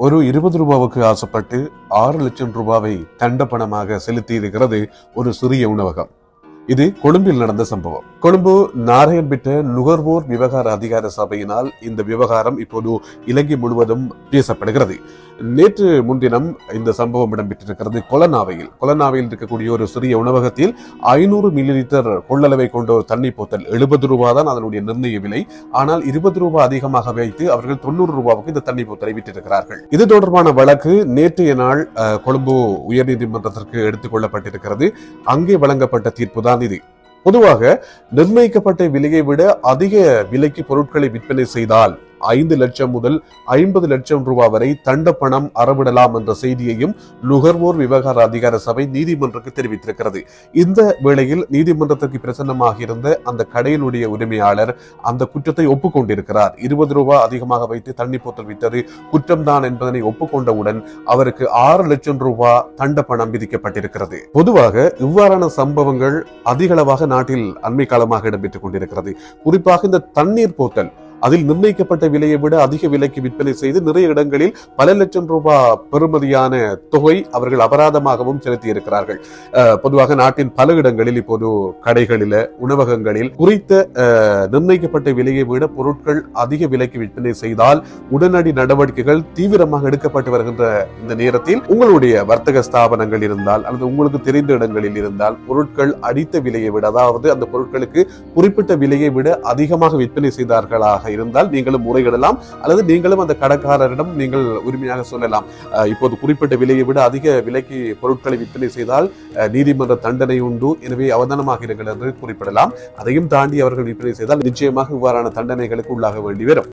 ஒரு 20 ரூபாவுக்கு ஆசைப்பட்டு 6 லட்சம் ரூபாவை தண்ட பணமாக செலுத்தியிருக்கிறது ஒரு சிறிய உணவகம். இது கொழும்பில் நடந்த சம்பவம். கொழும்பு நாராயண்பிட்ட நுகர்வோர் விவகார அதிகார சபையினால் இந்த விவகாரம் இப்போது இலங்கை முழுவதும் பேசப்படுகிறது. நேற்று முன்தினம் இந்த சம்பவம் இடம்பெற்றிருக்கிறது கொலனாவையில் இருக்கக்கூடிய ஒரு சிறிய உணவகத்தில் 500 மில்லி லிட்டர் கொள்ளளவை கொண்ட ஒரு தண்ணி போத்தல் 70 ரூபாய் தான் அதனுடைய நிர்ணய விலை. ஆனால் 20 ரூபாய் அதிகமாக வைத்து அவர்கள் 90 ரூபாவுக்கு இந்த தண்ணி போத்தலை விட்டிருக்கிறார்கள். இது தொடர்பான வழக்கு நேற்றைய நாள் கொழும்பு உயர்நீதிமன்றத்திற்கு எடுத்துக் கொள்ளப்பட்டிருக்கிறது. அங்கே வழங்கப்பட்ட தீர்ப்பு தான் இது. பொதுவாக நிர்ணயிக்கப்பட்ட விலையை விட அதிக விலைக்கு பொருட்களை விற்பனை செய்தால் 5 லட்சம் முதல் 50 லட்சம் ரூபாய் வரை தண்ட பணம் அறவிடலாம் என்ற செய்தியையும் நுகர்வோர் விவகார அதிகார சபை நீதிமன்றத்துக்கு தெரிவித்திருக்கிறது. இந்த வேளையில் நீதிமன்றத்திற்கு பிரசன்னமாக இருந்த அந்த கடையினுடைய உரிமையாளர் அந்த குற்றத்தை ஒப்புக்கொண்டிருக்கிறார். 20 ரூபாய் அதிகமாக வைத்து தண்ணி போத்தல் விட்டது குற்றம்தான் என்பதனை ஒப்புக்கொண்டவுடன் அவருக்கு 6 லட்சம் ரூபாய் தண்ட பணம் விதிக்கப்பட்டிருக்கிறது. பொதுவாக இவ்வாறான சம்பவங்கள் அதிகளவாக நாட்டில் அண்மை காலமாக இடம்பெற்றுக் கொண்டிருக்கிறது. குறிப்பாக இந்த தண்ணீர் போத்தல் அதில் நிர்ணயிக்கப்பட்ட விலையை விட அதிக விலைக்கு விற்பனை செய்து நிறைய இடங்களில் பல லட்சம் ரூபாய் பெறுமதியான தொகை அவர்கள் அபராதமாகவும் செலுத்தி இருக்கிறார்கள். பொதுவாக நாட்டின் பல இடங்களில் இப்போது கடைகளில உணவகங்களில் குறித்த நிர்ணயிக்கப்பட்ட விலையை விட பொருட்கள் அதிக விலைக்கு விற்பனை செய்தால் உடனடி நடவடிக்கைகள் தீவிரமாக எடுக்கப்பட்டு வருகின்ற இந்த நேரத்தில் உங்களுடைய வர்த்தக ஸ்தாபனங்கள் இருந்தால் அல்லது உங்களுக்கு தெரிந்த இடங்களில் இருந்தால் பொருட்கள் அடித்த விலையை விட, அதாவது அந்த பொருட்களுக்கு குறிப்பிட்ட விலையை விட அதிகமாக விற்பனை செய்தார்களாக இருந்தால் நீங்களும் முறையிடலாம் அல்லது நீங்களும் அந்த கடைக்காரரிடம் நீங்கள் உரிமையாக சொல்லலாம். இப்போது குறிப்பிட்ட விலையை விட அதிக விலைக்கு பொருட்களை விற்பனை செய்தால் நீதிமன்ற தண்டனை உண்டு, எனவே அவதானமாக இருங்கள் என்று குறிப்பிடலாம். அதையும் தாண்டி அவர்கள் விற்பனை செய்தால் நிச்சயமாக இவ்வாறான தண்டனைகளுக்கு உள்ளாக வேண்டி வரும்.